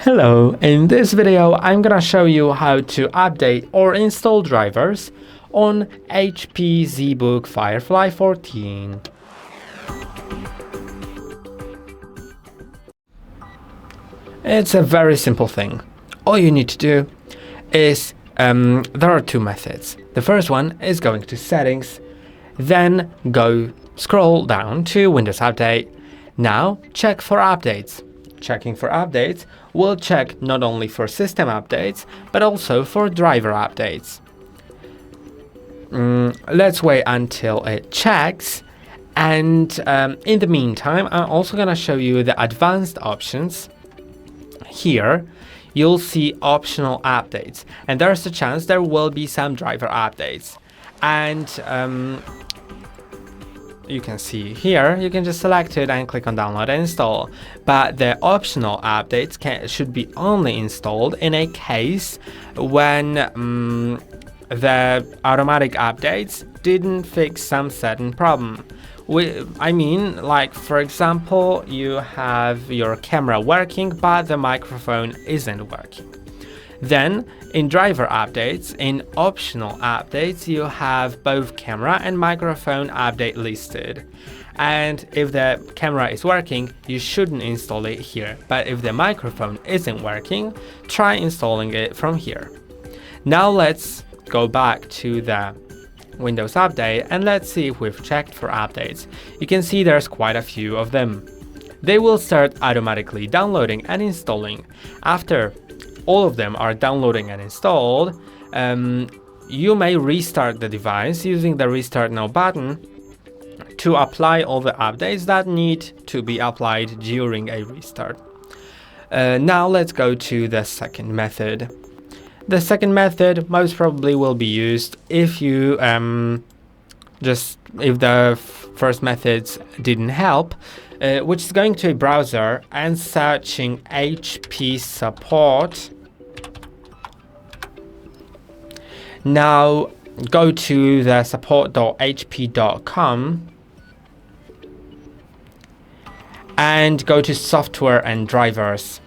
Hello, in this video I'm gonna show you how to update or install drivers on HP ZBook Firefly 14. It's a very simple thing. All you need to do is, there are two methods. The first one is going to settings, then scroll down to Windows Update. Now check for updates. Checking for updates will check not only for system updates, but also for driver updates. Let's wait until it checks. And in the meantime, I'm also going to show you the advanced options. Here, you'll see optional updates. And there's a chance there will be some driver updates. And you can see here, you can just select it and click on download and install. But the optional updates should be only installed in a case when the automatic updates didn't fix some certain problem. Like, for example, you have your camera working, but the microphone isn't working. Then, in driver updates, in optional updates, you have both camera and microphone update listed. And if the camera is working, you shouldn't install it here. But if the microphone isn't working, try installing it from here. Now let's go back to the Windows Update and let's see if we've checked for updates. You can see there's quite a few of them. They will start automatically downloading and installing. After all of them are downloading and installed, you may restart the device using the Restart Now button to apply all the updates that need to be applied during a restart. Now let's go to the second method. The second method most probably will be used if you if the first methods didn't help, which is going to a browser and searching HP support. Now go to the support.hp.com and go to software and drivers.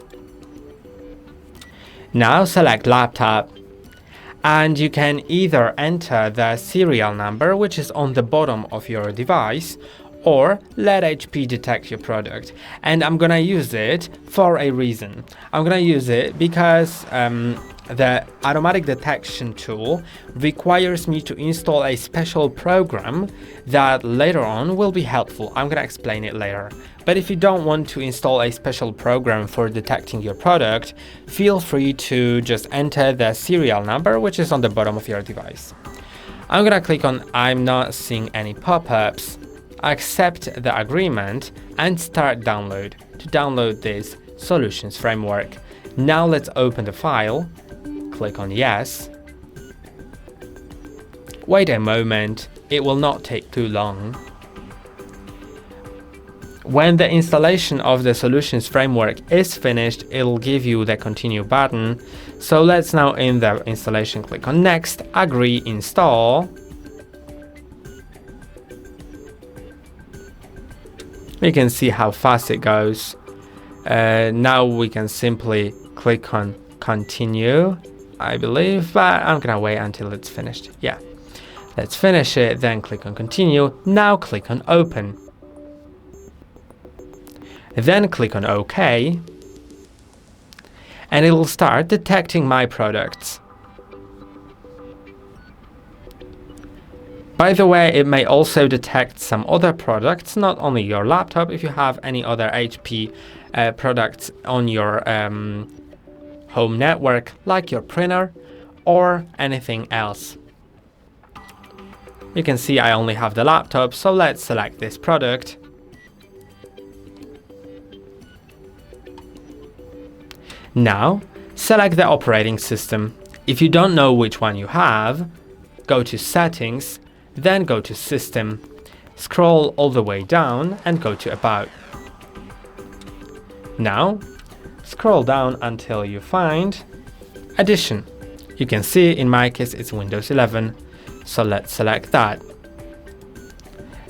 Now select laptop and you can either enter the serial number, which is on the bottom of your device, or let HP detect your product. And I'm gonna use it for a reason. I'm gonna use it because the automatic detection tool requires me to install a special program that later on will be helpful. I'm gonna explain it later. But if you don't want to install a special program for detecting your product, feel free to just enter the serial number, which is on the bottom of your device. I'm gonna click on I'm not seeing any pop-ups, accept the agreement, and start download to download this solutions framework. Now let's open the file, click on yes. Wait a moment, it will not take too long. When the installation of the solutions framework is finished, it'll give you the continue button. So let's now in the installation click on next, agree, install. We can see how fast it goes. Now we can simply click on continue, I believe, but I'm gonna wait until it's finished. Yeah, let's finish it, then click on continue. Now click on open. Then click on OK, and it will start detecting my products. By the way, it may also detect some other products, not only your laptop. If you have any other HP products on your home network, like your printer or anything else. You can see I only have the laptop, so let's select this product. Now, select the operating system. If you don't know which one you have, go to Settings, then go to System, scroll all the way down and go to About. Now, scroll down until you find Edition. You can see in my case it's Windows 11, so let's select that.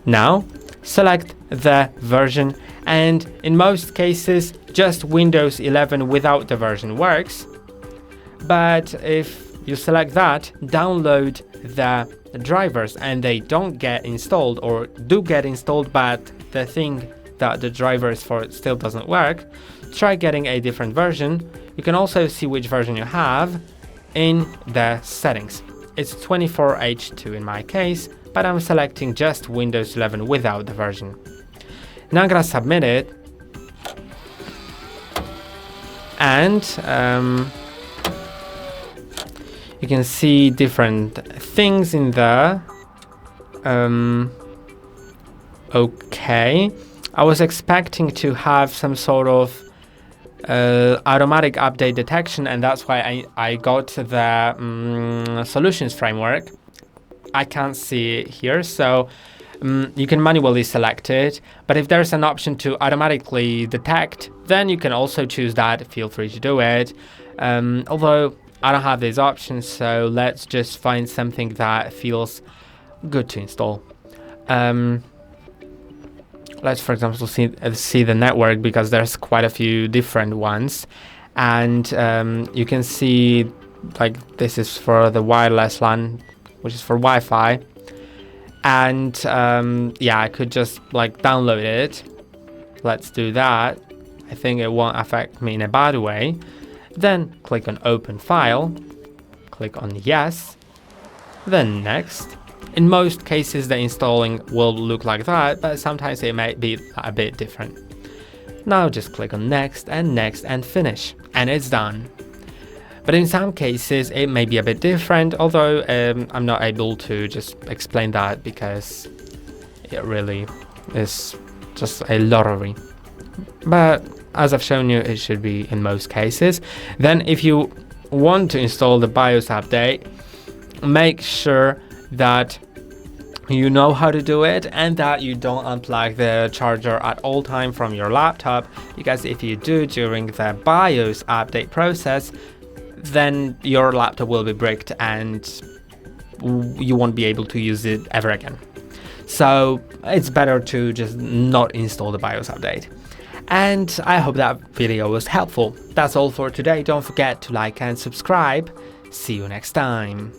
Now, select the version, and in most cases just Windows 11 without the version works. But if you select that, download the drivers and they don't get installed, or do get installed, but the thing that the driver is for still doesn't work, try getting a different version. You can also see which version you have in the settings. It's 24H2 in my case, but I'm selecting just Windows 11 without the version. Now I'm gonna submit it, and you can see different things in there. Okay, I was expecting to have some sort of automatic update detection, and that's why I got the solutions framework. I can't see it here, so you can manually select it, but if there's an option to automatically detect, then you can also choose that. Feel free to do it, although I don't have these options, so let's just find something that feels good to install. Let's, for example, see the network, because there's quite a few different ones, and you can see, like, this is for the wireless LAN, which is for Wi-Fi, and yeah, I could just like download it. Let's do that. I think it won't affect me in a bad way. Then click on Open File, click on Yes, then Next. In most cases the installing will look like that, but sometimes it might be a bit different. Now just click on Next and Finish, and it's done. But in some cases it may be a bit different, although I'm not able to just explain that because it really is just a lottery. But as I've shown you, it should be in most cases. Then if you want to install the BIOS update, make sure that you know how to do it and that you don't unplug the charger at all time from your laptop, because if you do during the BIOS update process, then your laptop will be bricked and you won't be able to use it ever again. So it's better to just not install the BIOS update. And I hope that video was helpful. That's all for today. Don't forget to like and subscribe. See you next time.